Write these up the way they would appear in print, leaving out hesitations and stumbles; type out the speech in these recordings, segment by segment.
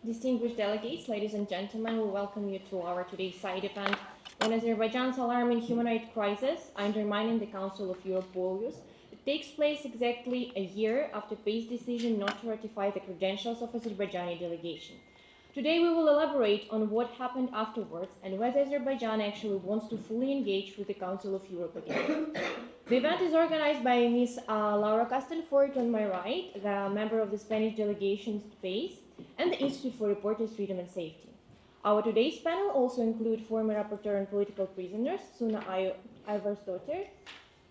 Distinguished delegates, ladies and gentlemen, we welcome you to our today's side event on Azerbaijan's alarming human rights crisis, Undermining the Council of Europe values. It takes place exactly a year after PACE's decision not to ratify the credentials of Azerbaijani delegation. Today we will elaborate on what happened afterwards and whether Azerbaijan actually wants to fully engage with the Council of Europe again. The event is organized by Ms. Laura Castellfort on my right, the member of the Spanish delegation to PACE, and the Institute for Reporters' Freedom and Safety. Our today's panel also include former rapporteur on political prisoners, Suna Ayvarsdottir,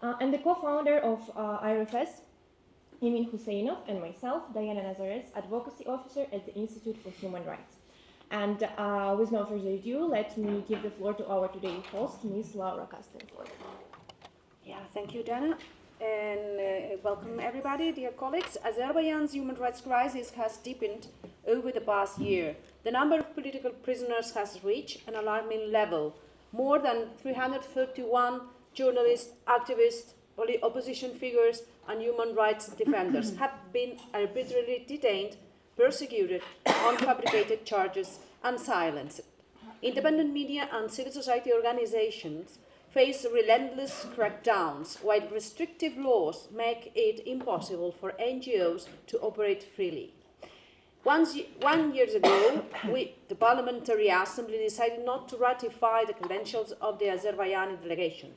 and the co-founder of IRFS, Emin Husseinov, and myself, Diana Nazarez, advocacy officer at the Institute for Human Rights. And with no further ado, let me give the floor to our today's host, Ms. Laura Castellfort. Yeah, thank you, Dana, and welcome everybody, dear colleagues. Azerbaijan's human rights crisis has deepened over the past year. The number of political prisoners has reached an alarming level. More than 331 journalists, activists, opposition figures, and human rights defenders have been arbitrarily detained, persecuted on fabricated charges, and silenced. Independent media and civil society organizations face relentless crackdowns, while restrictive laws make it impossible for NGOs to operate freely. 1 year ago, the Parliamentary Assembly decided not to ratify the credentials of the Azerbaijani delegation,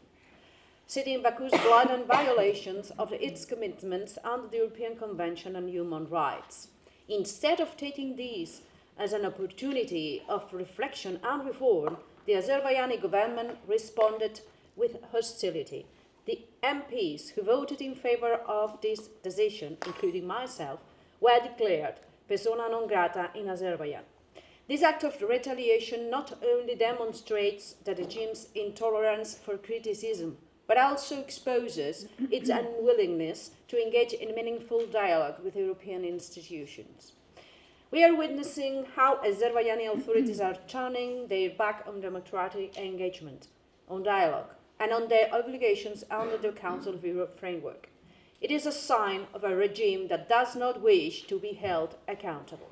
citing Baku's blatant violations of its commitments under the European Convention on Human Rights. Instead of taking these as an opportunity of reflection and reform, the Azerbaijani government responded with hostility. The MPs who voted in favor of this decision, including myself, were declared persona non grata in Azerbaijan. This act of retaliation not only demonstrates the regime's intolerance for criticism, but also exposes its unwillingness to engage in meaningful dialogue with European institutions. We are witnessing how Azerbaijani authorities are turning their back on democratic engagement, on dialogue, and on their obligations under the Council of Europe framework. It is a sign of a regime that does not wish to be held accountable.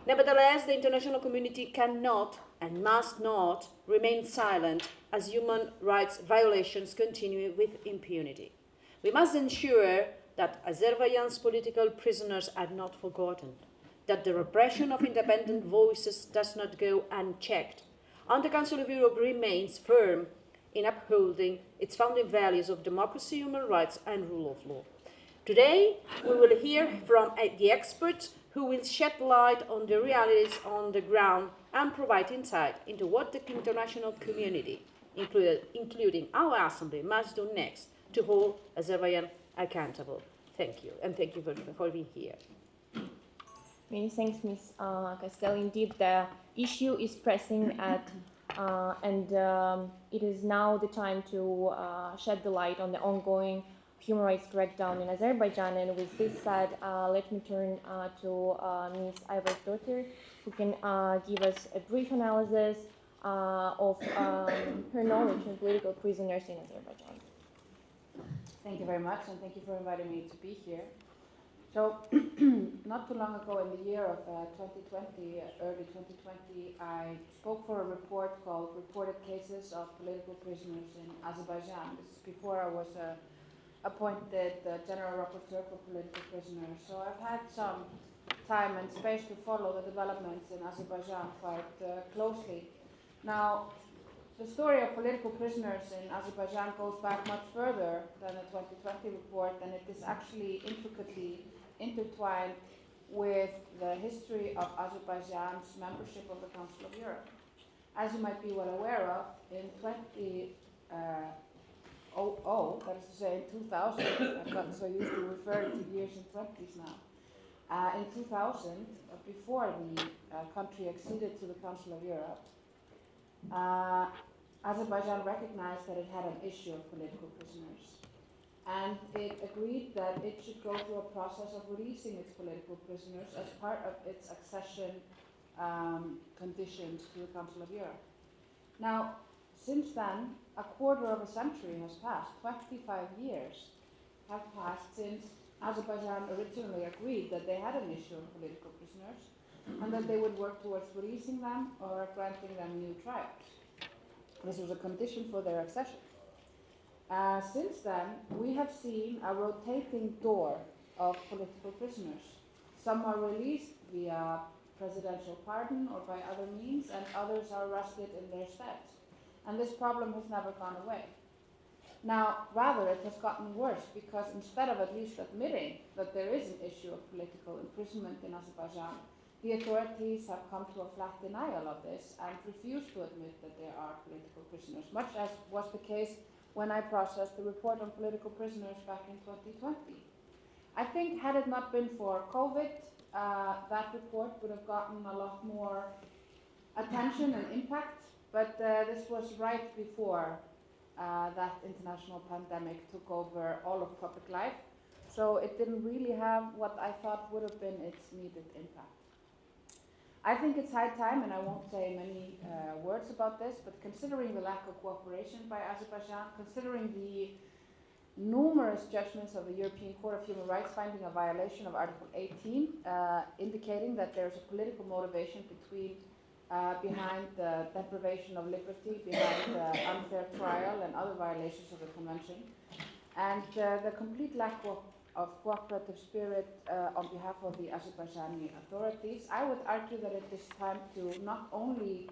Nevertheless, the international community cannot and must not remain silent as human rights violations continue with impunity. We must ensure that Azerbaijan's political prisoners are not forgotten, that the repression of independent voices does not go unchecked, and the Council of Europe remains firm in upholding its founding values of democracy, human rights, and rule of law. Today, we will hear from the experts who will shed light on the realities on the ground and provide insight into what the international community, including our Assembly, must do next to hold Azerbaijan accountable. Thank you, and thank you for being here. Many thanks, Ms. Castel. Indeed, the issue is pressing and it is now the time to shed the light on the ongoing human rights crackdown in Azerbaijan. And with this said, let me turn to Ms. Ayvarsdottir, who can give us a brief analysis of her knowledge on political prisoners in Azerbaijan. Thank you very much, and thank you for inviting me to be here. So, not too long ago, in the year of 2020, early 2020, I spoke for a report called Reported Cases of Political Prisoners in Azerbaijan. This is before I was appointed General Rapporteur for Political Prisoners. So I've had some time and space to follow the developments in Azerbaijan quite closely. Now, the story of political prisoners in Azerbaijan goes back much further than the 2020 report, and it is actually intricately intertwined with the history of Azerbaijan's membership of the Council of Europe. As you might be well aware of, in 2000, that is to say in 2000, I've gotten so used to referring to years in 20s now. In 2000, before the country acceded to the Council of Europe, Azerbaijan recognized that it had an issue of political prisoners. And it agreed that it should go through a process of releasing its political prisoners as part of its accession conditions to the Council of Europe. Now, since then, a quarter of a century has passed. 25 years have passed since Azerbaijan originally agreed that they had an issue of political prisoners, and that they would work towards releasing them or granting them new trials. This was a condition for their accession. Since then, we have seen a rotating door of political prisoners. Some are released via presidential pardon or by other means, and others are arrested in their stead. And this problem has never gone away. Now, rather, it has gotten worse because instead of at least admitting that there is an issue of political imprisonment in Azerbaijan, the authorities have come to a flat denial of this and refuse to admit that there are political prisoners, much as was the case when I processed the report on political prisoners back in 2020. I think had it not been for COVID, that report would have gotten a lot more attention and impact, but this was right before that international pandemic took over all of public life, so it didn't really have what I thought would have been its needed impact. I think it's high time, and I won't say many words about this, but considering the lack of cooperation by Azerbaijan, considering the numerous judgments of the European Court of Human Rights finding a violation of Article 18, indicating that there's a political motivation behind the deprivation of liberty, behind the unfair trial and other violations of the Convention, and the complete lack of cooperative spirit on behalf of the Azerbaijani authorities, I would argue that it is time to not only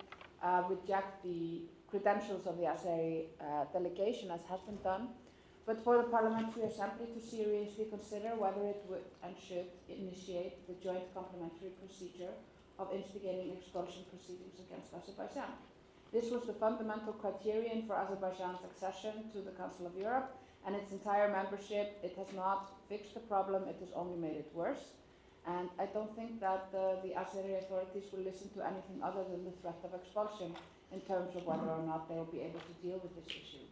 reject the credentials of the Azeri delegation, as has been done, but for the Parliamentary Assembly to seriously consider whether it would and should initiate the joint complementary procedure of instigating expulsion proceedings against Azerbaijan. This was the fundamental criterion for Azerbaijan's accession to the Council of Europe, and its entire membership. It has not fixed the problem, it has only made it worse. And I don't think that the Azeri authorities will listen to anything other than the threat of expulsion in terms of whether or not they will be able to deal with this issue.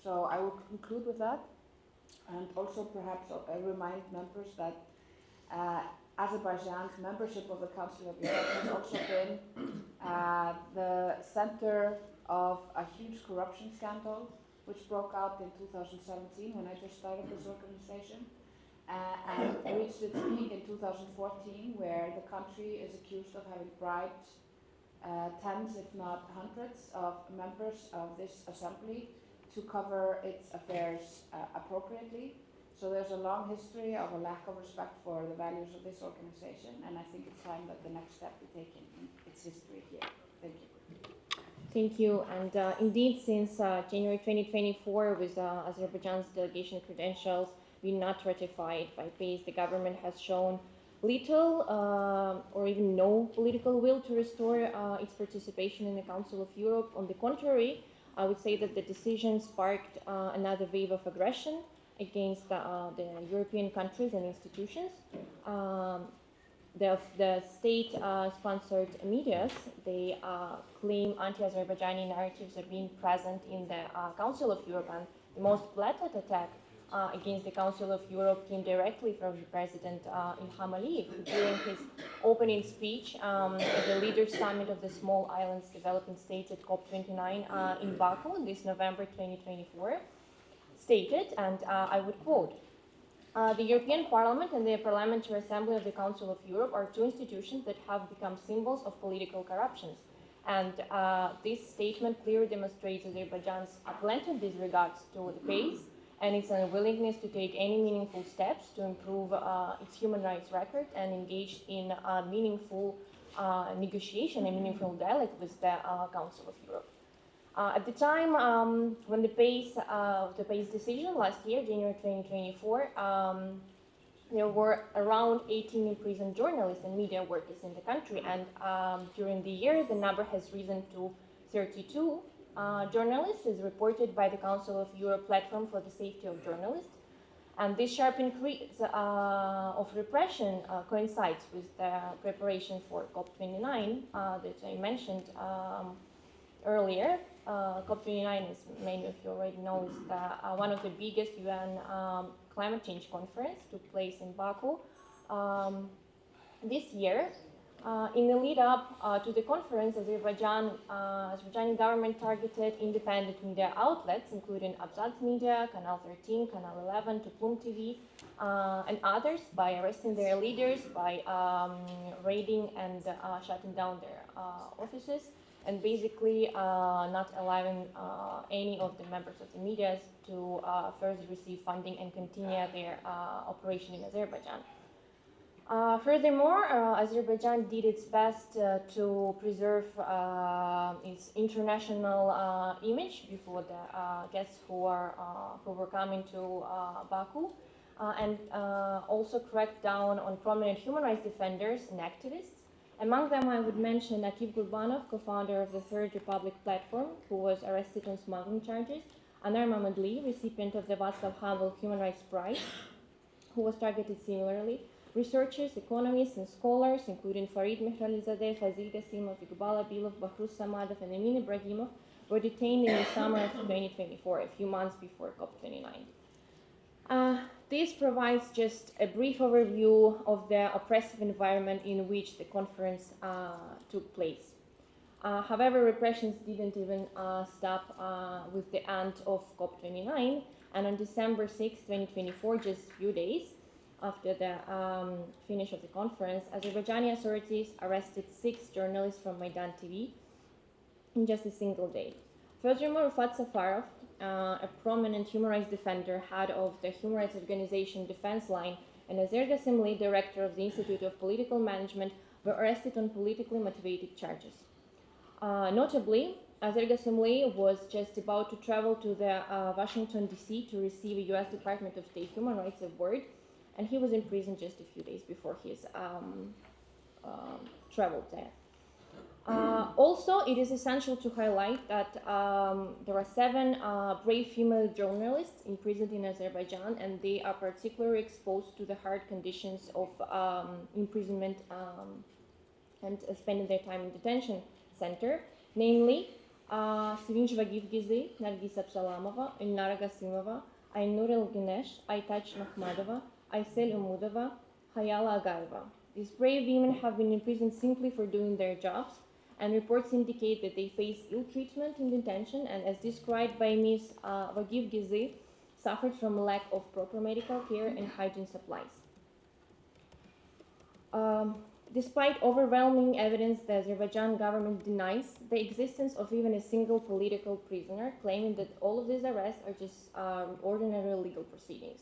So I will conclude with that, and also perhaps remind members that Azerbaijan's membership of the Council of Europe has also been the center of a huge corruption scandal which broke out in 2017 when I just started this organization, and reached its peak in 2014, where the country is accused of having bribed tens, if not hundreds, of members of this assembly to cover its affairs appropriately. So there's a long history of a lack of respect for the values of this organization, and I think it's time that the next step be taken in its history here. Thank you. Thank you. And indeed, since January 2024, with Azerbaijan's delegation credentials being not ratified by PACE, the government has shown little or even no political will to restore its participation in the Council of Europe. On the contrary, I would say that the decision sparked another wave of aggression against the European countries and institutions. The state-sponsored medias, they claim anti-Azerbaijani narratives are being present in the Council of Europe, and the most blatant attack against the Council of Europe came directly from the President Ilham Aliyev, who during his opening speech at the Leaders' Summit of the Small Islands Developing States at COP29 in Baku this November 2024, stated, and I would quote, the European Parliament and the Parliamentary Assembly of the Council of Europe are two institutions that have become symbols of political corruptions. And this statement clearly demonstrates Azerbaijan's blatant disregard to the PACE and its unwillingness to take any meaningful steps to improve its human rights record and engage in meaningful negotiation and meaningful dialogue with the Council of Europe. At the time when the PACE decision last year, January 2024, there were around 18 imprisoned journalists and media workers in the country, and during the year the number has risen to 32 journalists, as reported by the Council of Europe Platform for the Safety of Journalists. And this sharp increase of repression coincides with the preparation for COP29 that I mentioned earlier. COP29, as many of you already know, is one of the biggest UN climate change conference, took place in Baku this year. In the lead up to the conference, Azerbaijani government targeted independent media outlets, including Abzaz Media, Canal 13, Canal 11, Tuplum TV, and others, by arresting their leaders, by raiding and shutting down their offices, and basically not allowing any of the members of the media to further receive funding and continue their operation in Azerbaijan. Furthermore, Azerbaijan did its best to preserve its international image before the guests who were coming to Baku, and also cracked down on prominent human rights defenders and activists. Among them, I would mention Akif Gurbanov, co-founder of the Third Republic platform, who was arrested on smuggling charges; Anar Mammadli, recipient of the Václav Havel Human Rights Prize, who was targeted similarly. Researchers, economists, and scholars, including Farid Mehralizadeh, Fazil Gasimov, Iqbal Abilov, Bahruz Samadov, and Emin Ibrahimov, were detained in the summer of 2024, a few months before COP29. This provides just a brief overview of the oppressive environment in which the conference took place. However, repressions didn't even stop with the end of COP29, and on December 6, 2024, just a few days after the finish of the conference, Azerbaijani authorities arrested 6 journalists from Maidan TV in just a single day. Furthermore, Rafat Safarov, a prominent human rights defender, head of the human rights organization Defense Line, and Azer Assembly, director of the Institute of Political Management, were arrested on politically motivated charges. Notably, Azer Assembly was just about to travel to the Washington, D.C. to receive a U.S. Department of State Human Rights Award, and he was in prison just a few days before his travel there. Also, it is essential to highlight that there are 7 brave female journalists imprisoned in Azerbaijan, and they are particularly exposed to the hard conditions of imprisonment and spending their time in detention center, namely Sevinç Vagivgizi, Nargis Absalamova, Elnara Gasimova, Aynur Elginesh, Aytaç Mahmadova, Aysel Umudova, Hayala Agayeva. These brave women have been imprisoned simply for doing their jobs, and reports indicate that they face ill treatment in detention, and as described by Ms. Vagivgizi, suffered from a lack of proper medical care and hygiene supplies. Despite overwhelming evidence, the Azerbaijan government denies the existence of even a single political prisoner, claiming that all of these arrests are just ordinary legal proceedings.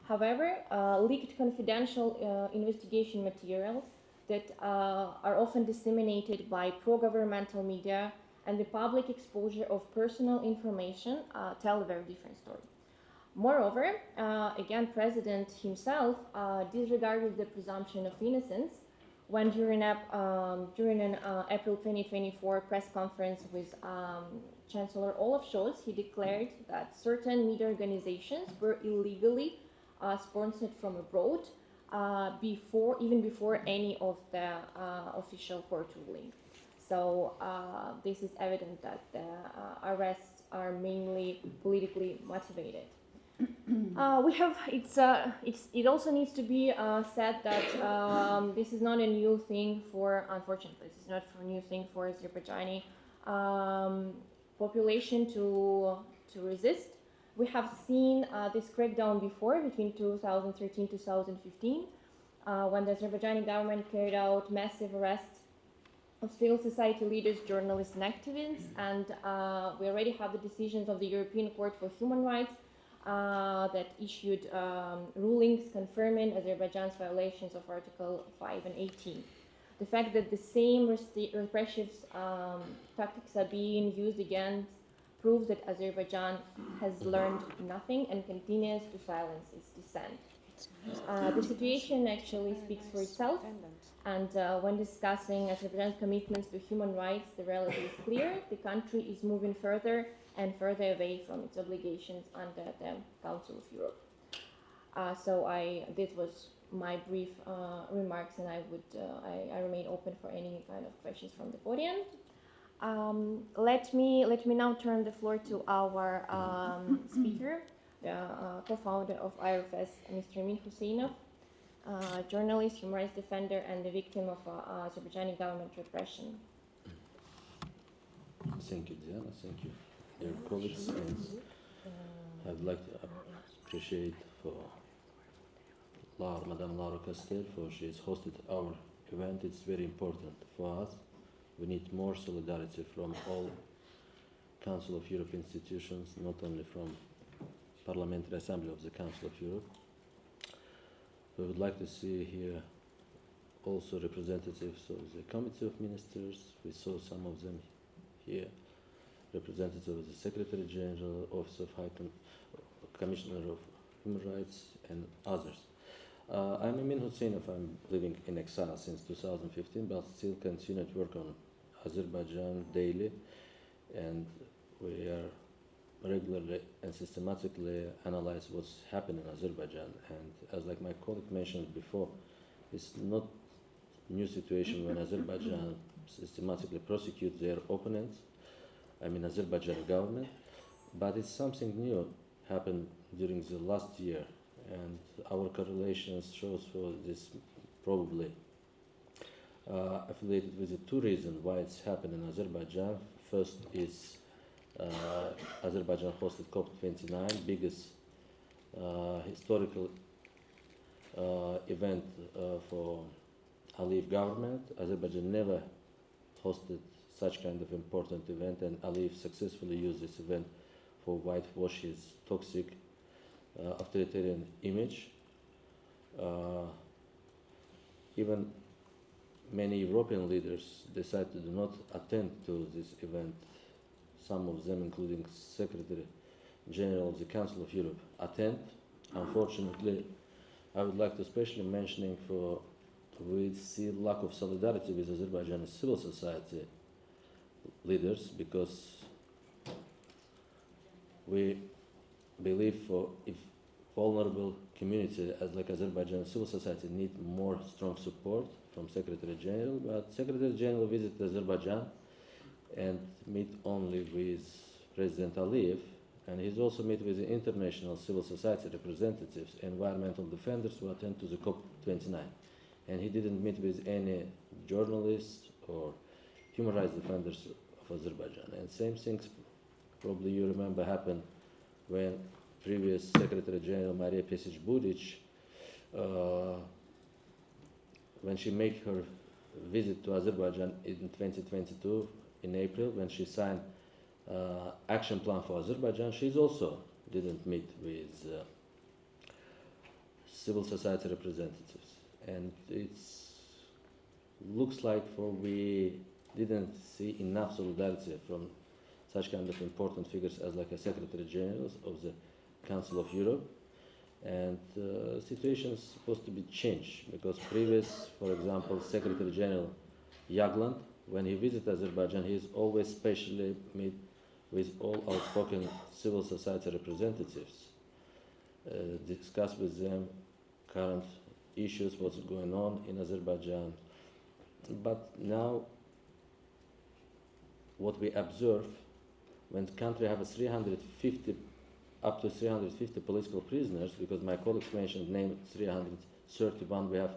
However, leaked confidential investigation materials that are often disseminated by pro-governmental media and the public exposure of personal information tell a very different story. Moreover, again, President himself disregarded the presumption of innocence when during an April 2024 press conference with Chancellor Olaf Scholz, he declared that certain media organizations were illegally sponsored from abroad even before any of the official court ruling. So this is evident that the arrests are mainly politically motivated. It also needs to be said that this is not a new thing unfortunately, this is not a new thing for Azerbaijani population to resist. We have seen this crackdown before between 2013 to 2015 when the Azerbaijani government carried out massive arrests of civil society leaders, journalists, and activists, and we already have the decisions of the European Court for Human Rights that issued rulings confirming Azerbaijan's violations of Article 5 and 18. The fact that the same repressive tactics are being used again proves that Azerbaijan has learned nothing and continues to silence its dissent. The situation actually speaks for itself, and when discussing Azerbaijan's commitments to human rights, the reality is clear. The country is moving further and further away from its obligations under the Council of Europe. This was my brief remarks, and I remain open for any kind of questions from the audience. Let me now turn the floor to our speaker, the co-founder of IRFS, Mr. Emin Husseinov. journalist, human rights defender, and the victim of Azerbaijani government repression. Thank you, Diana. Thank you, dear colleagues. And I'd like to appreciate for Madame Laura Castel for she's hosted our event. It's very important for us. We need more solidarity from all Council of Europe institutions, not only from Parliamentary Assembly of the Council of Europe. We would like to see here also representatives of the Committee of Ministers. We saw some of them here. Representatives of the Secretary General, Office of High Commissioner of Human Rights, and others. I'm Amin Husseinov. I'm living in exile since 2015, but still continue to work on Azerbaijan daily, and we are regularly and systematically analyze what's happening in Azerbaijan. And as like my colleague mentioned before, it's not new situation when Azerbaijan systematically prosecute their opponents, I mean Azerbaijani government, but it's something new happened during the last year, and our correlations shows for this probably affiliated with the two reasons why it's happened in Azerbaijan. First is Azerbaijan hosted COP29, biggest historical event for Aliyev government. Azerbaijan never hosted such kind of important event, and Aliyev successfully used this event for whitewash his toxic authoritarian image. Even many European leaders decided to not attend to this event. Some of them, including Secretary General of the Council of Europe, attend. Unfortunately, I would like to especially mentioning for we see lack of solidarity with Azerbaijani civil society leaders, because we believe for if vulnerable community as like Azerbaijan civil society need more strong support from Secretary General, but Secretary General visited Azerbaijan and meet only with President Aliyev, and he's also met with the international civil society representatives, environmental defenders who attend to the COP29, and he didn't meet with any journalists or human rights defenders of Azerbaijan. And same things probably you remember happened when previous Secretary General Maria Pesic-Buric, when she made her visit to Azerbaijan in 2022 in April, when she signed action plan for Azerbaijan, she's also didn't meet with civil society representatives, and it's looks like for we didn't see enough solidarity from such kind of important figures as like a Secretary General of the Council of Europe. And situation is supposed to be changed, because previous, for example, Secretary General Jagland, when he visited Azerbaijan, he's always specially meet with all outspoken civil society representatives, discuss with them current issues, what's going on in Azerbaijan. But now, what we observe, when the country has 350 up to 350 political prisoners, because my colleagues mentioned named 331, we have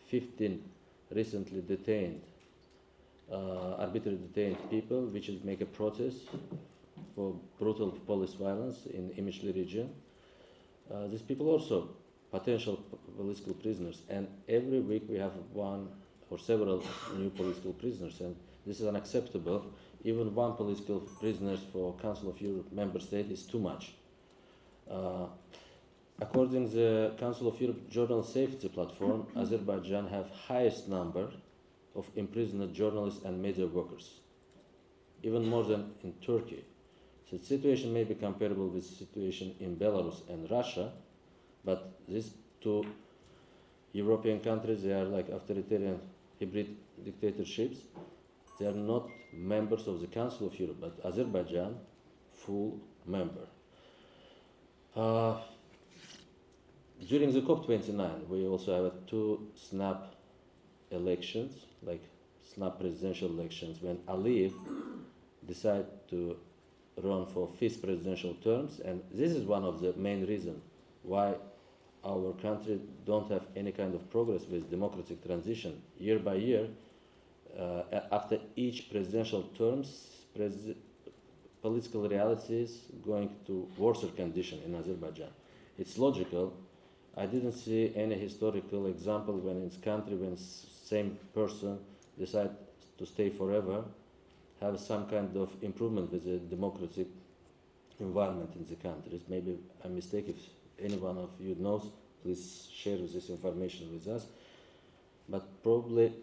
15 recently detained, arbitrarily detained people, which is make a protest for brutal police violence in Imishli region. These people also potential political prisoners, and every week we have one or several new political prisoners, and this is unacceptable. Even one political prisoner for Council of Europe member state is too much. According to the Council of Europe Journal Safety Platform, Azerbaijan have highest number of imprisoned journalists and media workers, even more than in Turkey. So the situation may be comparable with the situation in Belarus and Russia, but these two European countries, they are like authoritarian hybrid dictatorships. They are not members of the Council of Europe, but Azerbaijan, full member. During the COP29, we also have two snap elections, like snap presidential elections, when Aliyev decided to run for 5th presidential terms, and this is one of the main reasons why our country don't have any kind of progress with democratic transition. Year by year, after each presidential terms, political realities going to worse condition in Azerbaijan. It's logical. I didn't see any historical example when in this country, when same person decide to stay forever, have some kind of improvement with the democratic environment in the countries. Maybe I'm mistaken. If any one of you knows, please share this information with us. But probably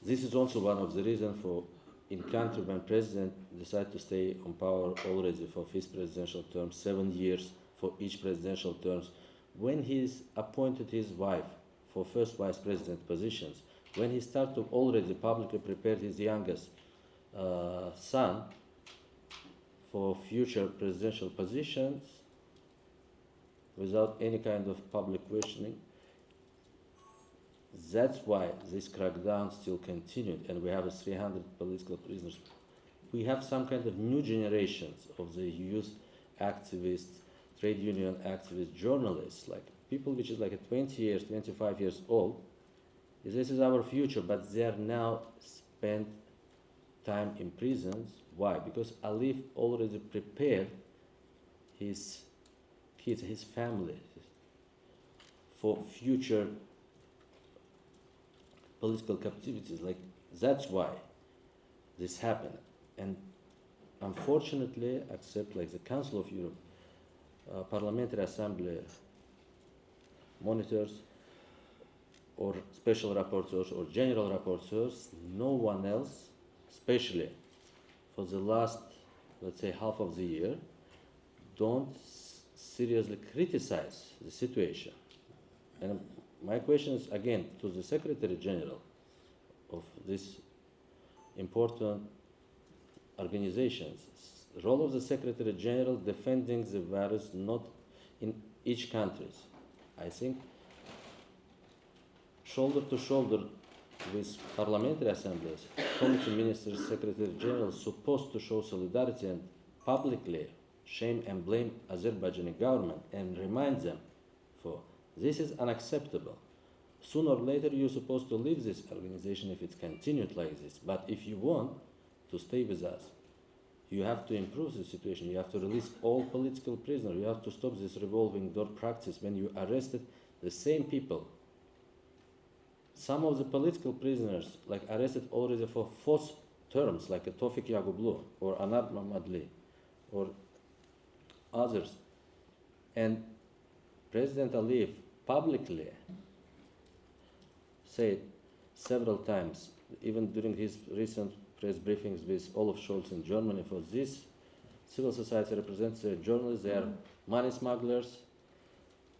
this is also one of the reasons for in country when president decide to stay on power already for his presidential term, 7 years for each presidential terms. When he's appointed his wife for first vice president positions, when he started to already publicly prepare his youngest son for future presidential positions without any kind of public questioning, that's why this crackdown still continued, and we have 300 political prisoners. We have some kind of new generations of the youth activists, trade union activists, journalists, like people which is like 20 years, 25 years old. This is our future, but they are now spent time in prisons. Why? Because Aliyev already prepared his kids, his family, for future political captivities. Like, that's why this happened. And unfortunately, except like the Council of Europe, Parliamentary Assembly monitors, or special rapporteurs, or general rapporteurs, no one else, especially for the last, let's say, half of the year, don't seriously criticize the situation. And my question is, again, to the Secretary General of these important organizations. The role of the Secretary General defending the virus not in each country. I think shoulder to shoulder with parliamentary assemblies, committee ministers, Secretary General supposed to show solidarity and publicly shame and blame Azerbaijani government and remind them for this is unacceptable. Sooner or later you're supposed to leave this organization if it's continued like this. But if you want to stay with us, you have to improve the situation. You have to release all political prisoners. You have to stop this revolving door practice when you arrested the same people. Some of the political prisoners, like arrested already for false terms, like a Tofik Yagublu or Anar Mamadli or others. And President Aliyev publicly said several times, even during his recent press briefings with Olaf Scholz in Germany, for this civil society representatives, journalists, they are money smugglers,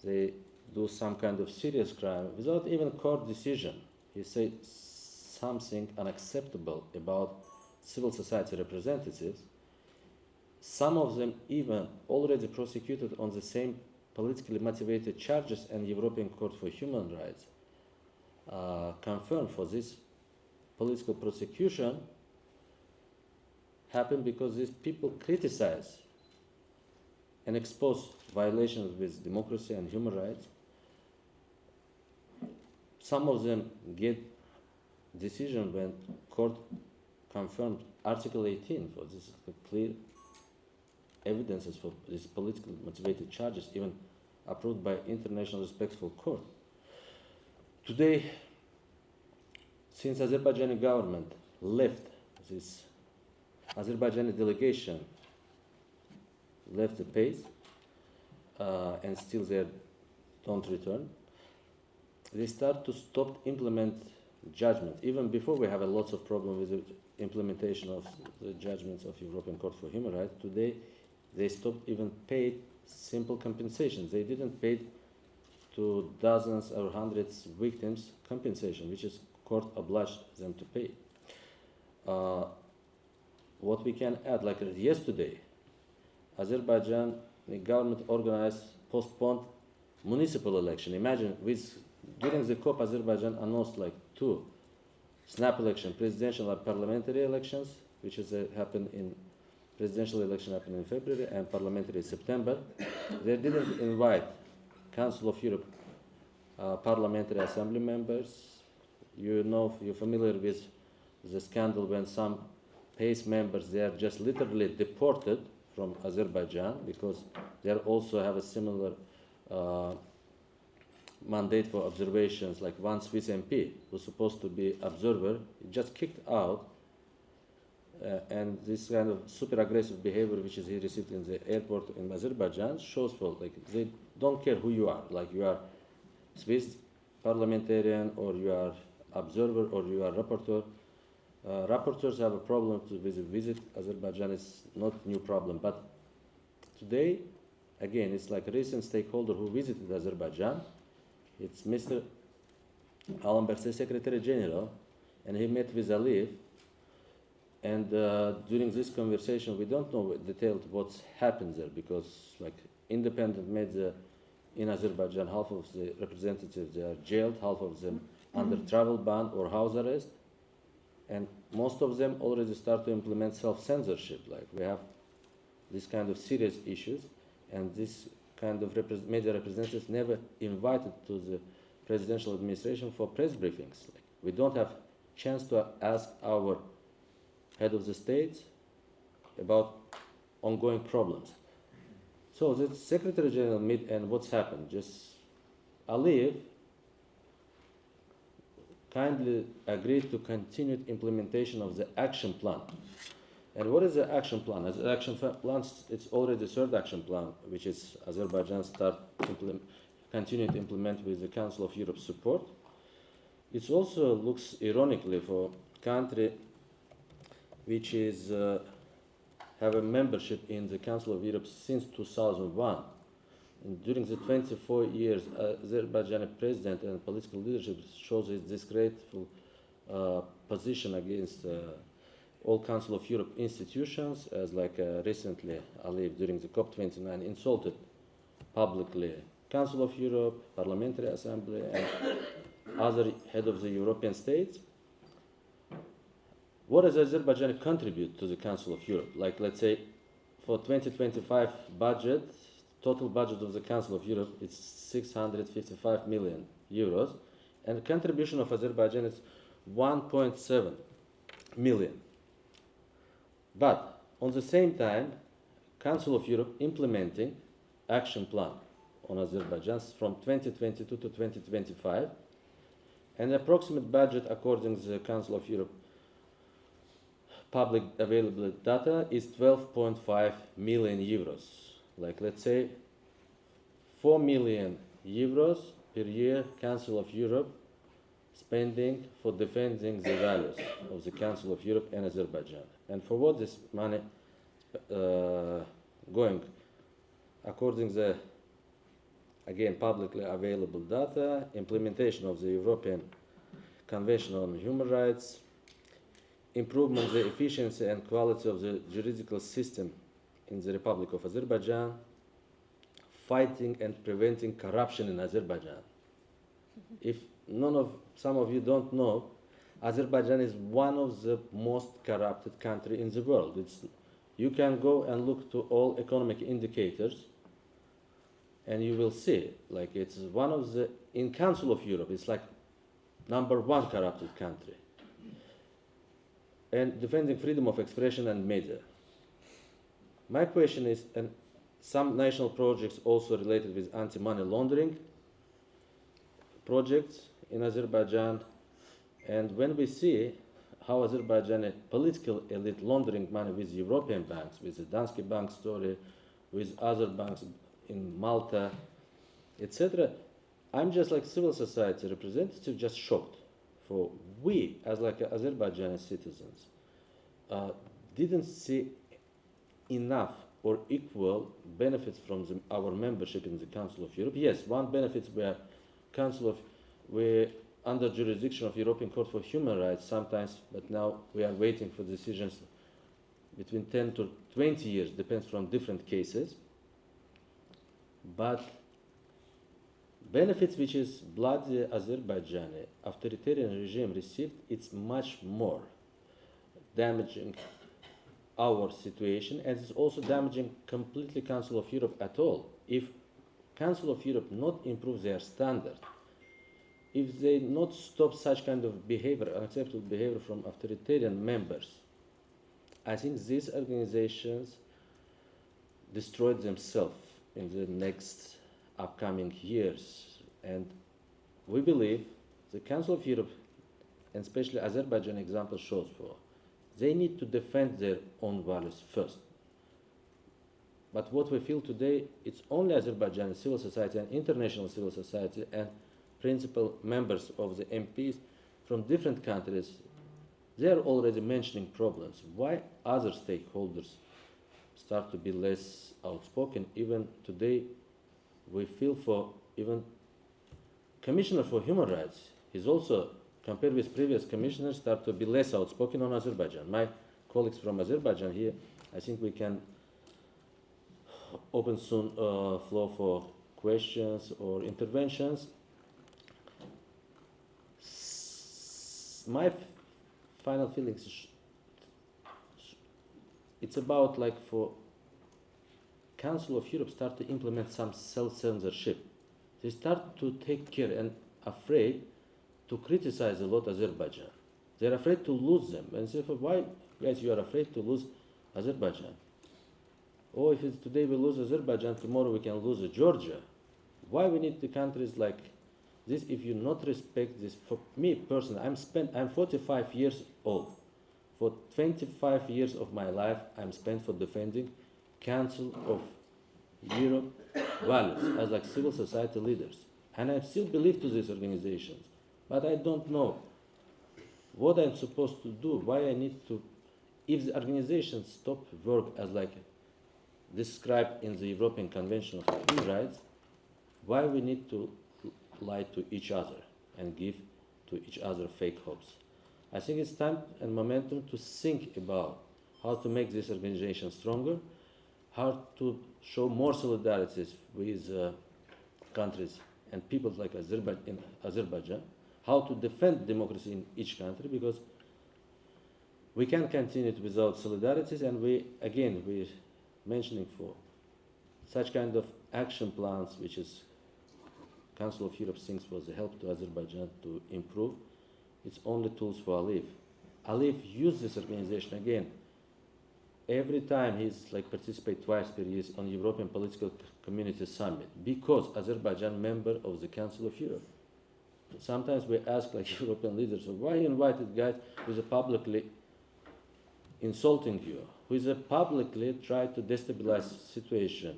they do some kind of serious crime without even court decision. He said something unacceptable about civil society representatives. Some of them even already prosecuted on the same politically motivated charges, and European Court for Human Rights confirmed for this political prosecution happened because these people criticize and expose violations with democracy and human rights. Some of them get decision when court confirmed Article 18 for this clear evidences for these politically motivated charges, even approved by international respectful court. Today, since Azerbaijani government left this Azerbaijani delegation left the place and still they don't return, they start to stop implement judgment. Even before we have a lots of problems with the implementation of the judgments of European Court for Human Rights, today they stopped even paid simple compensations. They didn't pay to dozens or hundreds victims compensation, which is court obliged them to pay. What we can add, like yesterday, Azerbaijan the government organized postponed municipal election. Imagine during the COP, Azerbaijan announced like 2 snap election, presidential and parliamentary elections, which is happened in presidential election happened in February and parliamentary in September. They didn't invite Council of Europe Parliamentary Assembly members. You know, you're familiar with the scandal when some PACE members, they are just literally deported from Azerbaijan because they also have a similar mandate for observations, like one Swiss MP who's supposed to be observer, just kicked out, and this kind of super aggressive behavior which is he received in the airport in Azerbaijan shows for, like, they don't care who you are, like you are Swiss parliamentarian or you are observer or you are rapporteur. Rapporteurs have a problem to visit Azerbaijan. It's not a new problem, but today, again, it's like a recent stakeholder who visited Azerbaijan. It's Mr. Alan Berset, Secretary General, and he met with Aliyev. And during this conversation, we don't know detailed what's happened there because, like, independent media in Azerbaijan, half of the representatives, they are jailed, half of them under travel ban or house arrest. And most of them already start to implement self-censorship. Like, we have this kind of serious issues, and this kind of media representatives never invited to the presidential administration for press briefings. Like, we don't have chance to ask our head of the state about ongoing problems. So the Secretary General meet, and what's happened? Just Aliyev kindly agreed to continued implementation of the action plan. And what is the action plan? As action plan, it's already the third action plan, which is Azerbaijan continue to implement with the Council of Europe support. It also looks ironically for country which is have a membership in the Council of Europe since 2001. And during the 24 years, Azerbaijani president and political leadership shows its disgraceful position against all Council of Europe institutions, as like recently Aliyev during the COP29 insulted publicly Council of Europe, Parliamentary Assembly, and other head of the European states. What does Azerbaijan contribute to the Council of Europe? Like, let's say, for 2025 budget, total budget of the Council of Europe is 655 million euros, and the contribution of Azerbaijan is 1.7 million. But on the same time, Council of Europe implementing action plan on Azerbaijan from 2022 to 2025, and the approximate budget according to the Council of Europe public available data is 12.5 million euros. Like, let's say 4 million euros per year Council of Europe spending for defending the values of the Council of Europe and Azerbaijan. And for what this money going? According to the, again, publicly available data, implementation of the European Convention on Human Rights, improvement the efficiency and quality of the juridical system in the Republic of Azerbaijan, fighting and preventing corruption in Azerbaijan. If some of you don't know, Azerbaijan is one of the most corrupted countries in the world. You can go and look to all economic indicators, and you will see, like, it's one of the, in Council of Europe, it's like #1 corrupted country. And defending freedom of expression and media. My question is, and some national projects also related with anti-money laundering projects in Azerbaijan, and when we see how Azerbaijani political elite laundering money with European banks, with the Danske Bank story, with other banks in Malta, etc., I'm just like civil society representative, just shocked. For we, as like Azerbaijani citizens, didn't see enough or equal benefits from our membership in the Council of Europe. Yes, one benefit where we're under jurisdiction of European Court for Human Rights sometimes, but now we are waiting for decisions between 10 to 20 years, depends from different cases. But benefits which is bloody Azerbaijani authoritarian regime received, it's much more damaging our situation, and it's also damaging completely Council of Europe at all. If Council of Europe not improve their standard, if they not stop such kind of behavior, unacceptable behavior from authoritarian members, I think these organizations destroyed themselves in the next upcoming years. And we believe the Council of Europe, and especially Azerbaijan example shows for, they need to defend their own values first. But what we feel today, it's only Azerbaijan civil society and international civil society and principal members of the MPs from different countries, they are already mentioning problems. Why other stakeholders start to be less outspoken? Even today, we feel for even Commissioner for Human Rights, he's also, compared with previous commissioners, start to be less outspoken on Azerbaijan. My colleagues from Azerbaijan here, I think we can open soon floor for questions or interventions. My final feelings, it's about like for Council of Europe start to implement some self-censorship. They start to take care and afraid to criticize a lot Azerbaijan. They're afraid to lose them. And say, why, guys, you are afraid to lose Azerbaijan? Or if it's today we lose Azerbaijan, tomorrow we can lose Georgia. Why we need the countries like this if you not respect this? For me personally, I'm 45 years old. For 25 years of my life, I'm spent for defending Council of Europe values as like civil society leaders. And I still believe to these organizations, but I don't know what I'm supposed to do, why I need to, if the organizations stop work as like described in the European Convention of Human Rights, why we need to lie to each other and give to each other fake hopes. I think it's time and momentum to think about how to make this organization stronger, how to show more solidarity with countries and peoples like Azerbaijan, how to defend democracy in each country, because we can't continue it without solidarities. And we're mentioning for such kind of action plans, which is Council of Europe thinks was the help to Azerbaijan to improve. It's only tools for Aliyev. Aliyev used this organization again. Every time he's like participate twice per year on European Political Community Summit, because Azerbaijan member of the Council of Europe. Sometimes we ask like European leaders, why you invited guys who is publicly insulting you, who is publicly trying to destabilize situation,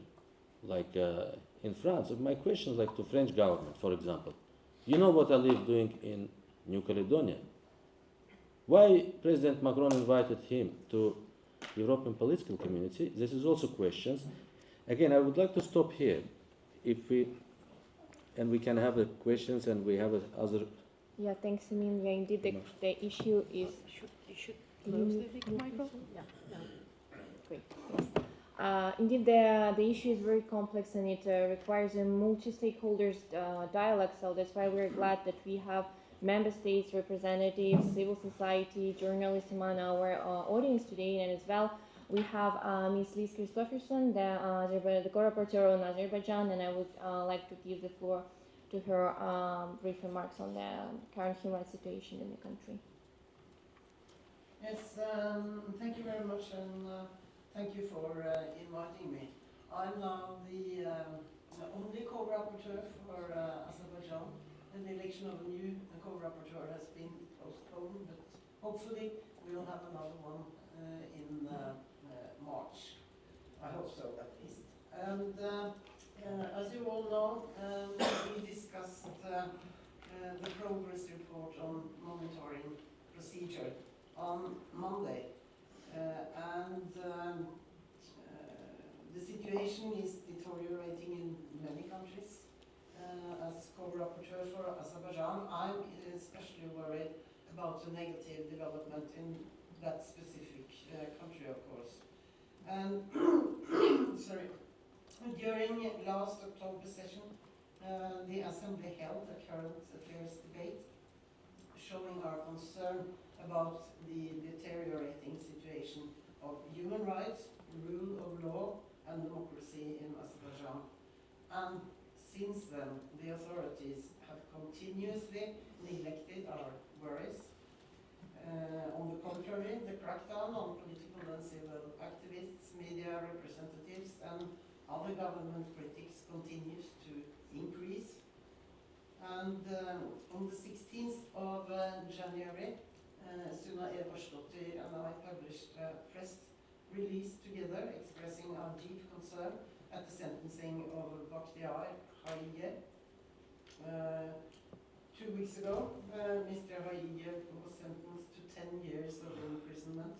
like in France. My question is like to French government, for example. You know what Aliyev doing in New Caledonia? Why President Macron invited him to European political community? This is also questions. Again, I would like to stop here, and we can have questions, and we have other. Yeah, thanks, Emin. Yeah, indeed, the issue is. You should close the microphone. Yeah. Great. Yes. Indeed, the issue is very complex, and it requires a multi-stakeholders dialogue. So that's why we're glad that we have member states representatives, civil society, journalists among our audience today, and as well we have Ms. Liz Christofferson, the co-rapporteur on Azerbaijan, and I would like to give the floor to her brief remarks on the current human rights situation in the country. Yes, thank you very much, and thank you for inviting me. I'm now the only co-rapporteur for Azerbaijan, and the election of a new co-rapporteur has been postponed, but hopefully we'll have another one in March. I hope so, at least. And as you all know, we discussed the progress report on monitoring procedure on Monday. The situation is deteriorating in many countries. As co-rapporteur for Azerbaijan, I'm especially worried about the negative development in that specific country, of course. And sorry, during last October session, the Assembly held a current affairs debate showing our concern about the deteriorating situation of human rights, rule of law, and democracy in Azerbaijan. And Since then, the authorities have continuously neglected our worries. On the contrary, the crackdown on political and civil activists, media representatives, and other government critics continues to increase. And on the 16th of January, Sunna Eversdottir and I published a press release together expressing our deep concern at the sentencing of Bakhtiar Haye. 2 weeks ago, Mr. Haye was sentenced to 10 years of imprisonment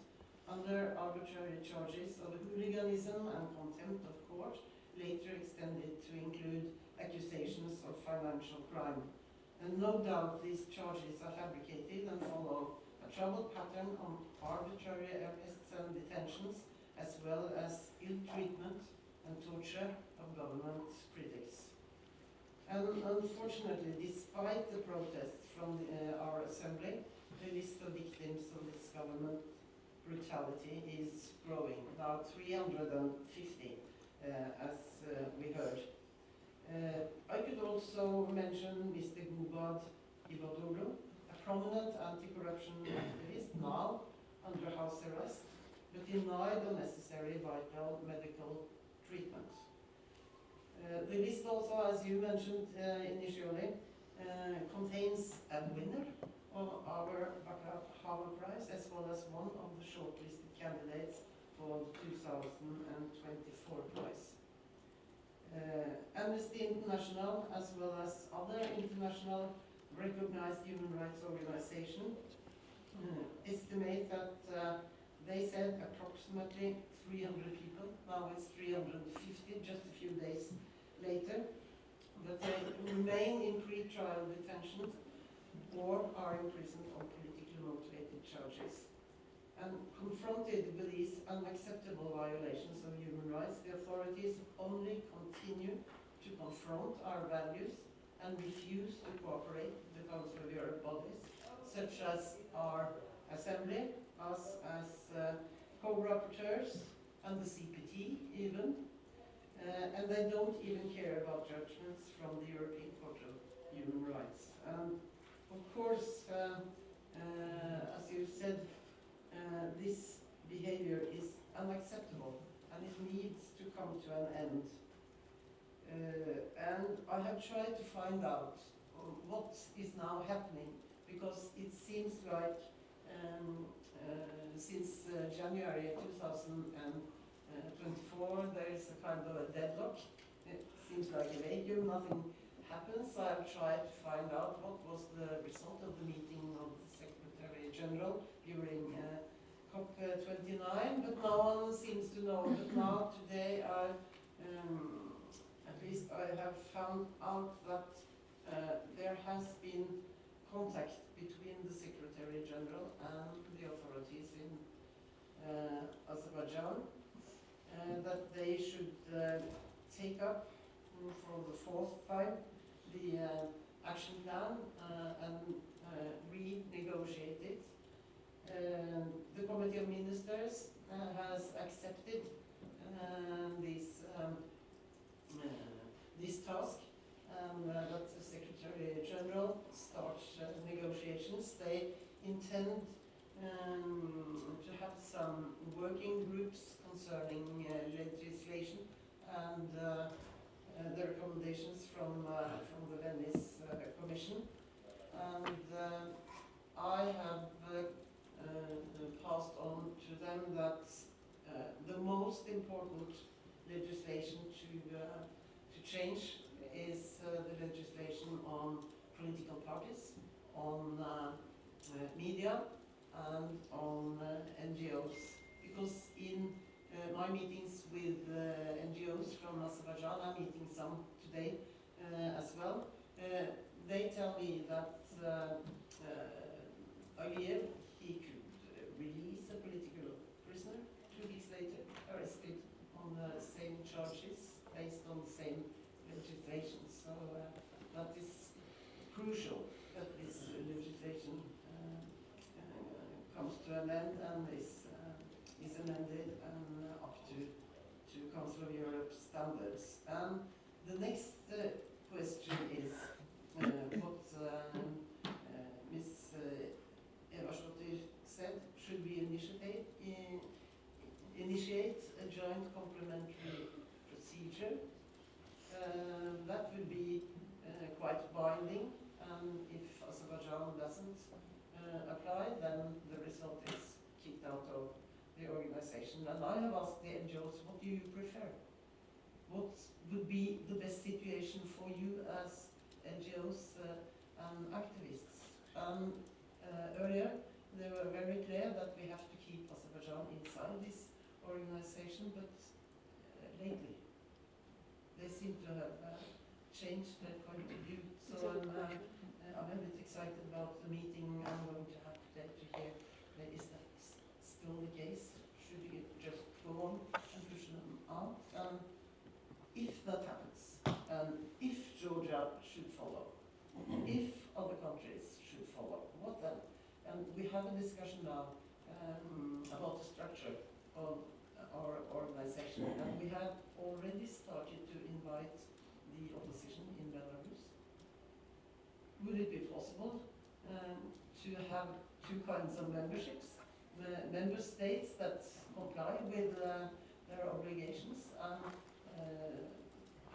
under arbitrary charges of hooliganism and contempt of court, later extended to include accusations of financial crime. And no doubt these charges are fabricated and follow a troubled pattern of arbitrary arrests and detentions, as well as ill treatment and torture of government critics. And unfortunately, despite the protests from our assembly, the list of victims of this government brutality is growing, now 350, as we heard. I could also mention Mr. Gubad Ibadoglu, a prominent anti-corruption activist, now under house arrest, but denied unnecessary vital medical treatment. The list also, as you mentioned initially, contains a winner of our Baklava Prize, as well as one of the shortlisted candidates for the 2024 prize. Amnesty International, as well as other international recognized human rights organizations, estimate that they said approximately 300 people, now it's 350, just a few days later, that they remain in pre-trial detention or are imprisoned on politically motivated charges. And confronted with these unacceptable violations of human rights, the authorities only continue to confront our values and refuse to cooperate with the Council of Europe bodies, such as our Assembly, us as co-rapporteurs, and the CPT even. And they don't even care about judgments from the European Court of Human Rights. And of course, as you said, this behavior is unacceptable and it needs to come to an end. And I have tried to find out what is now happening, because it seems like since January 2024 there is a kind of a deadlock. It seems like a vacuum, nothing happens. I have tried to find out what was the result of the meeting of the Secretary General during COP29, but no one seems to know. But now today at least I have found out that there has been contact between the Secretary General and the authorities in Azerbaijan, that they should take up for the fourth time the action plan and renegotiate it. The Committee of Ministers has accepted this task, and that the Secretary General starts negotiations. They intend to have some working groups concerning legislation and the recommendations from the Venice Commission. And I have passed on to them that the most important legislation to change is the legislation on political parties, on media, and on NGOs. Because in my meetings with NGOs from Azerbaijan, I'm meeting some today as well, they tell me that Aliyev, he could release a political prisoner 2 weeks later, arrested on the same charges based on the same legislation. So that is crucial that this legislation comes to an end and is amended and up to Council of Europe standards. And the next question is what Ms. Eversdottir said. Should we initiate a joint complementary procedure? That would be quite binding, and if Azerbaijan doesn't apply, then the result is kicked out of the organization. And I have asked the NGOs, what do you prefer? What would be the best situation for you as NGOs and activists? Earlier, they were very clear that we have to keep Azerbaijan inside this organization, but lately they seem to have changed their point of view. So I'm a bit excited about the meeting I'm going to have today to hear, is that still the case? Should we just go on and push them out? If that happens, and if Georgia should follow, if other countries should follow, what then? And we have a discussion now about the structure of our organization, and we have already started to invite the opposition in Belarus. Would it be possible to have two kinds of memberships? The member states that comply with their obligations, and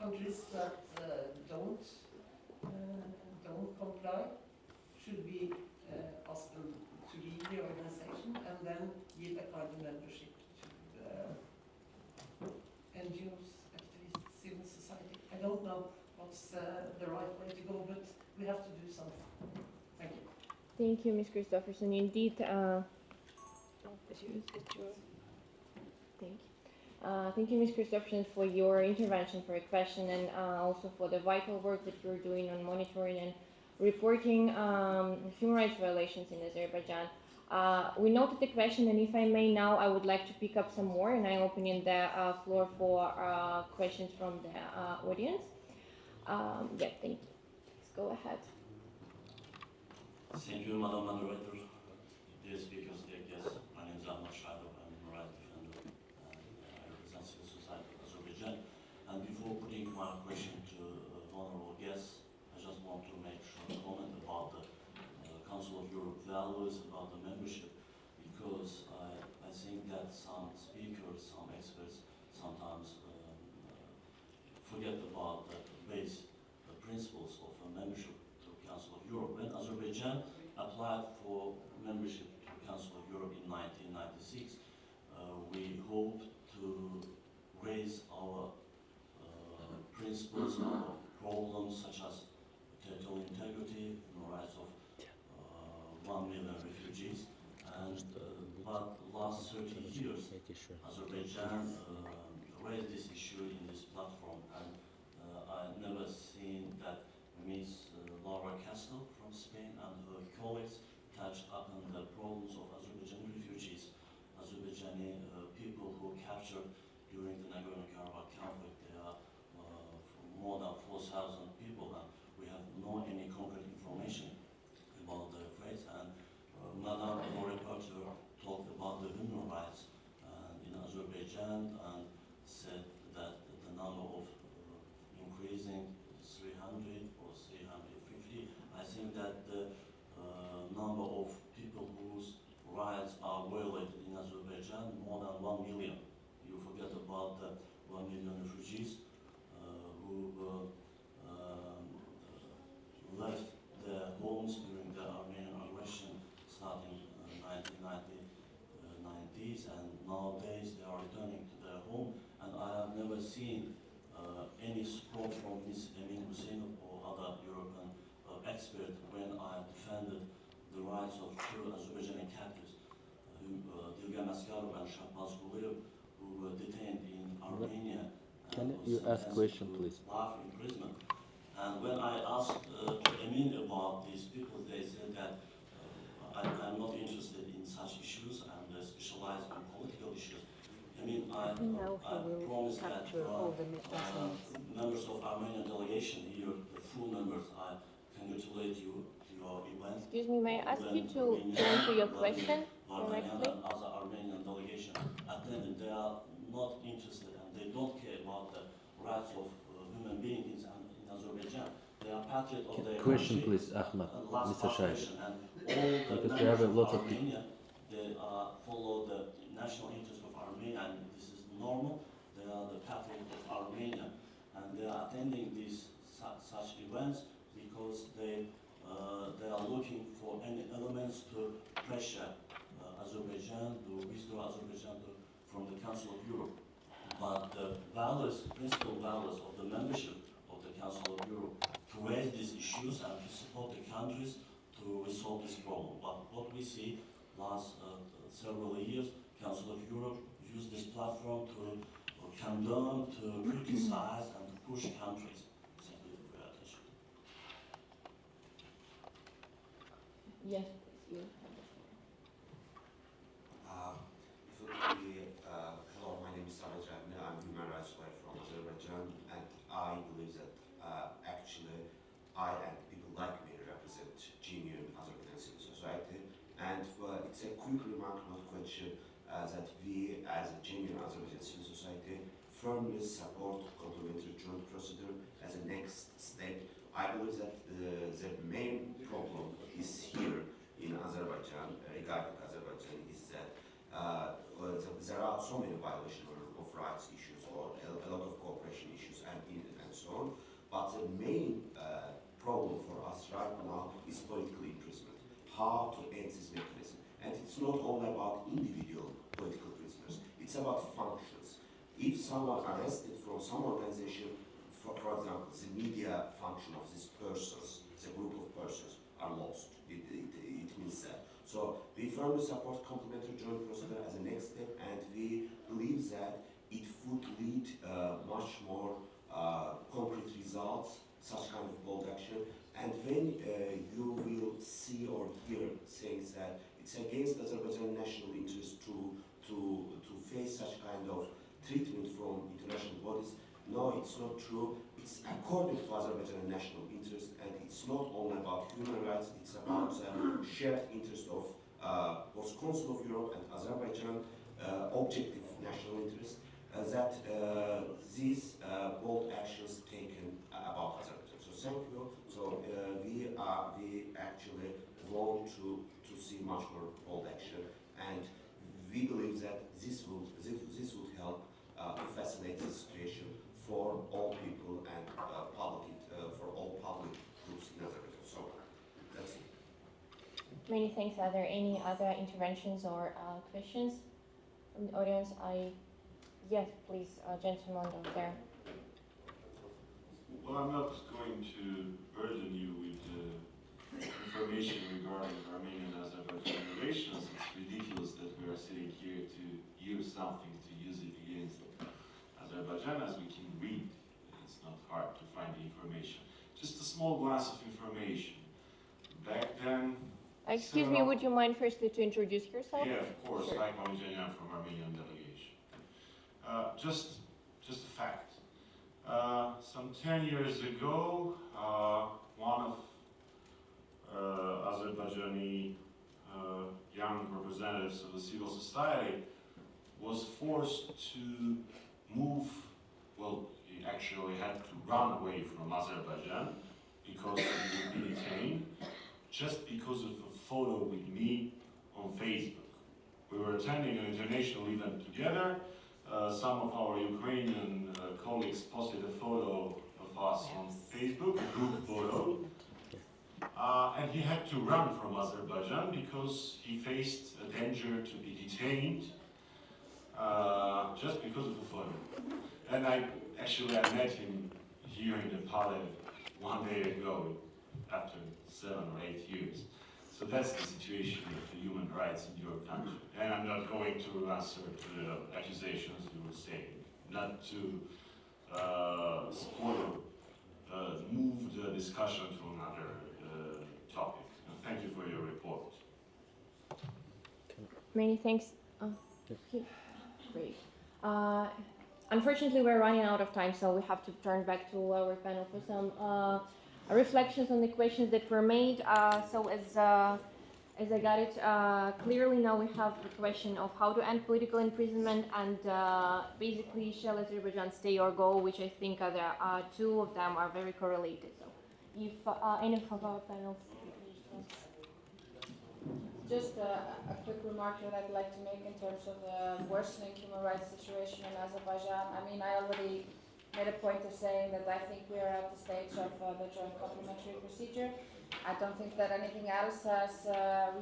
countries that don't comply. Should we ask them to leave the organization and then give a kind of membership to NGOs, activists, civil society? I don't know what's the right way to go, but we have to do something. Thank you. Thank you, Ms. Christopherson. Indeed, thank you, Ms. Christopherson, for your intervention, for your question, and also for the vital work that you're doing on monitoring and reporting human rights violations in Azerbaijan. We noted the question, and if I may now, I would like to pick up some more, and I'm opening the floor for questions from the audience. Yeah, thank you. Please go ahead. Thank you, Madam Moderator. Dear speakers, dear guests, my name is Ahmad Shadov. I'm a human rights defender, and I represent civil society of Azerbaijan. And before putting my question to honorable guests, I just want to make a short comment about the Council of Europe values, about the membership, because I think that some speakers, some experts sometimes forget about the base principles of a membership to Council of Europe. When Azerbaijan applied for membership to Council of Europe in 1996, we hoped to raise our principles, our problems such as territorial integrity, human rights of 1 million refugees, and but last 30 years Azerbaijan raised this issue in this platform, and I never seen that Ms. Laura Castle from Spain and her colleagues touched upon the problems of Azerbaijani refugees, Azerbaijani people who captured during the Nagorno-Karabakh conflict. There are more than 4,000 people, and we have no any concrete information about their fates. And Madame the reporter talked about the human rights in Azerbaijan and said that the number of increasing 300 or 350. I think that the number of people whose rights are violated in Azerbaijan, more than 1 million. You forget about the 1 million refugees who left their homes during the Armenian aggression starting 1990s, and nowadays they are returning to their home. And I have never seen any support from Ms. Emin Hussein or other European experts when I defended the rights of two Azerbaijani captives, Dilga Maskarov and Shahbaz Guleyev, who were detained in Armenia. Can you ask question, please? Life imprisonment. And when I asked Emin about these people, they said that I'm not interested in such issues and specialized in political issues. I mean, I promised that members of Armenian delegation here, the full members, I congratulate you to your event. Excuse me, may I ask you to answer your question directly? And other Armenian delegation attended, they are not interested and they don't care about the rights of human beings in Azerbaijan. Azerbaijan. They are patriot of their Question, country. please, Ahmed, Last Mr. Shahid. question, and all the Because we members have a of lot of Armenia, they follow the national interest of Armenia, and this is normal. They are the patriot of Armenia, and they are attending these such events because they are looking for any elements to pressure Azerbaijan to withdraw Azerbaijan from the Council of Europe. But the values, principal values of the membership of the Council of Europe to raise these issues and to support the countries to resolve this problem. But what we see last several years, Council of Europe used this platform to condemn, to criticize, and to push countries. Thank you for your attention. Yes, please. You have the floor. Hello, my name is Saraj Avni. I'm a human rights lawyer from Azerbaijan, and I believe that actually I and people like me represent genuine Azerbaijan civil society. And it's a quick remark, not question, that we as a genuine Azerbaijan civil society firmly support complementary joint procedure as a next step. I believe that the main problem is here in Azerbaijan, regarding Azerbaijan, is that there are so many violations of rights issues or a lot of cooperation issues and so on. But the main problem for us right now is political imprisonment. How to end this mechanism? And it's not only about individual political prisoners. It's about functions. If someone arrested from some organization, for example, the media function of these persons, the group of persons, are lost. It means that. So we firmly support complementary joint procedure as a next step, and we believe that it would lead much more concrete results, such kind of bold action. And when you will see or hear things that it's against Azerbaijan national interest to face such kind of treatment from international bodies, no, it's not true. It's according to Azerbaijan national interest, and it's not only about human rights, it's about shared interest of both Council of Europe and Azerbaijan, objective national interest, that these bold actions taken about Azerbaijan. So thank you. So we actually want to see much more bold action, and we believe that this would help to facilitate the situation for all people and for all public groups in Azerbaijan. So that's it. Many thanks. Are there any other interventions or questions from the audience? Yes, please, gentleman over there. Well, I'm not going to burden you with information regarding Armenian and Azerbaijan relations. It's ridiculous that we are sitting here to use something to use it against Azerbaijan, as we can read. It's not hard to find the information. Just a small glass of information. Back then... Excuse me, would you mind firstly to introduce yourself? Yeah, of course. Sure. I'm Janyan from Armenian delegation. Just a fact. Some 10 years ago, one of Azerbaijani young representatives of the civil society was forced to move, well, he actually had to run away from Azerbaijan because he would be detained, just because of a photo with me on Facebook. We were attending an international event together. Some of our Ukrainian colleagues posted a photo of us on Facebook, a group photo. And he had to run from Azerbaijan because he faced a danger to be detained just because of the photo. And I met him here in the Palais one day ago, after 7 or 8 years. So that's the situation of the human rights in your country. And I'm not going to answer to the accusations you were saying, not to move the discussion to another topic. And thank you for your report. Many thanks. Okay. Great. Unfortunately, we're running out of time, so we have to turn back to our panel for some reflections on the questions that were made. So As I got it, clearly now we have the question of how to end political imprisonment and basically shall Azerbaijan stay or go, which I think there are two of them are very correlated. So if any of our panels. Just a quick remark that I'd like to make in terms of the worsening human rights situation in Azerbaijan. I mean, I already made a point of saying that I think we are at the stage of the joint complementary procedure. I don't think that anything else has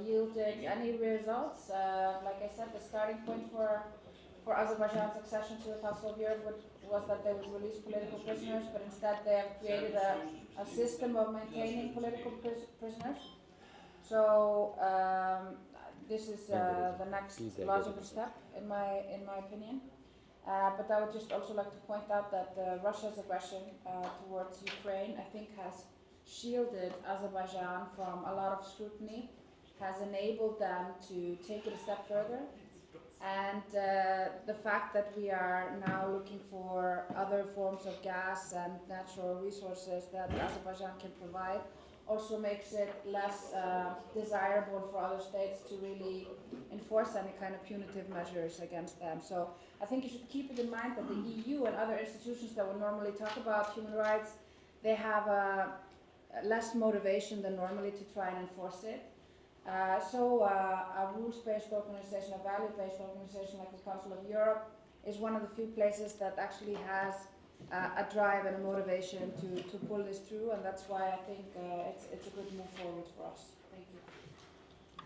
yielded any results. Like I said, the starting point for Azerbaijan's accession to the Council of Europe was that they would release political prisoners, but instead they have created a system of maintaining political prisoners. So this is the next logical step, in my opinion. But I would just also like to point out that Russia's aggression towards Ukraine, I think, has shielded Azerbaijan from a lot of scrutiny, has enabled them to take it a step further. And the fact that we are now looking for other forms of gas and natural resources that Azerbaijan can provide also makes it less desirable for other states to really enforce any kind of punitive measures against them. So I think you should keep it in mind that the EU and other institutions that would normally talk about human rights, they have less motivation than normally to try and enforce it. So a rules-based organization, a value-based organization like the Council of Europe is one of the few places that actually has a drive and a motivation to pull this through, and that's why I think it's a good move forward for us. Thank you.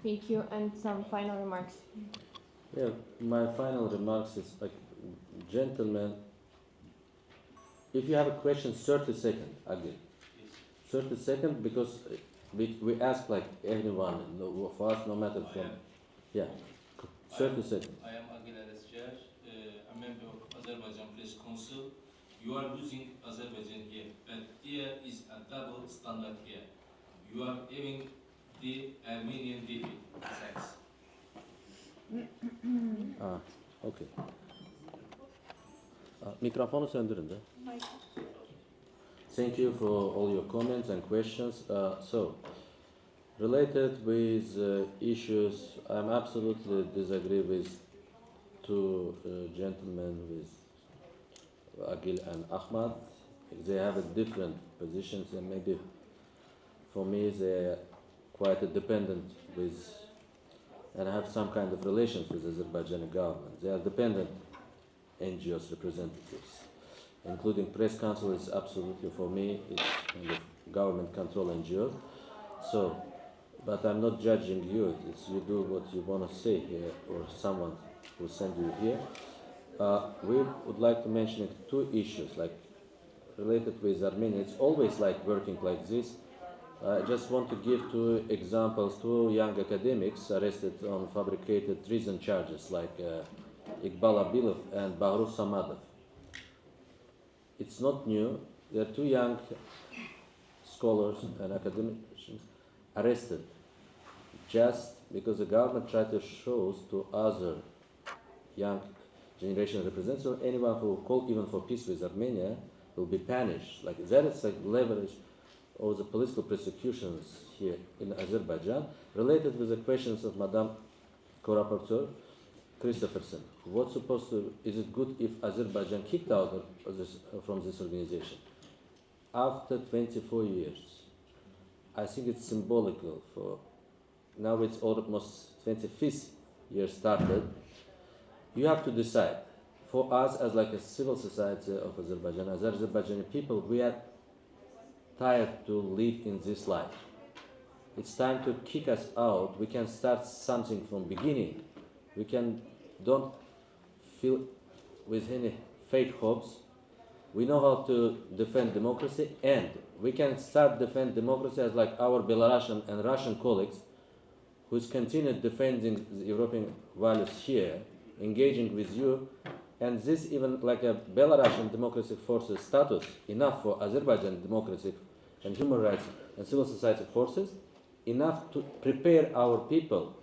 Thank you, and some final remarks. Yeah, my final remarks is like, gentlemen, if you have a question, 30 seconds, again. 30 seconds, because we ask like anyone, for us, no matter from, yeah, 30 seconds. I am Agil Arescar, a member of Azerbaijan Press Council. You are losing Azerbaijan here, but there is a double standard here. You are having the Armenian defeat. Thanks. Okay. Mikrofonu söndürün de. Thank you for all your comments and questions. So, related with issues, I'm absolutely disagree with two gentlemen, with Agil and Ahmad. They have a different positions, and maybe for me they're quite dependent with and have some kind of relations with the Azerbaijani government. They are dependent NGOs representatives, including press council is absolutely, for me, it's kind of government control NGO. So, but I'm not judging you. It's you do what you want to say here, or someone will send you here. We would like to mention two issues, like related with Armenia. It's always like working like this. I just want to give two examples, two young academics arrested on fabricated treason charges, like Iqbal Abilov and Bahruz Samadov. It's not new. There are two young scholars and academics arrested just because the government tried to show to other young generation representatives, or anyone who will call even for peace with Armenia will be punished. Like that is like leverage of the political persecutions here in Azerbaijan, related with the questions of Madame Co-Rapporteur Christopherson. What's supposed to, is it good if Azerbaijan kicked out of this, from this organization? After 24 years, I think it's symbolical for, now it's almost 25th year started. You have to decide. For us, as like a civil society of Azerbaijan, as Azerbaijani people, we are tired to live in this life. It's time to kick us out. We can start something from beginning. We don't feel with any fake hopes. We know how to defend democracy, and we can start defend democracy as like our Belarusian and Russian colleagues, who's continued defending the European values here, engaging with you, and this even like a Belarusian democratic forces status enough for Azerbaijan democratic and human rights and civil society forces, enough to prepare our people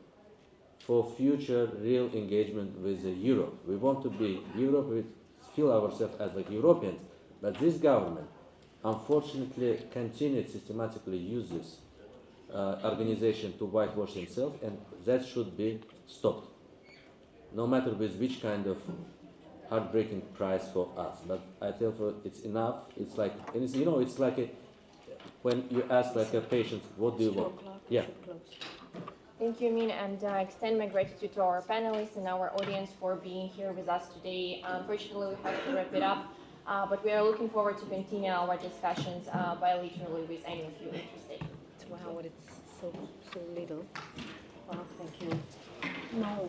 for future real engagement with Europe. We want to be Europe, we feel ourselves as like Europeans, but this government unfortunately continued systematically uses organization to whitewash themselves, and that should be stopped, no matter with which kind of heartbreaking price for us. But I tell you, it's enough. It's like, and it's, you know, it's like when you ask like a patient, what do you want? Yeah. Thank you, Amin, and extend my gratitude to our panelists and our audience for being here with us today. Unfortunately, we have to wrap it up, but we are looking forward to continue our discussions bilaterally with any of you interested. Wow, it's so little. Wow, thank you. No.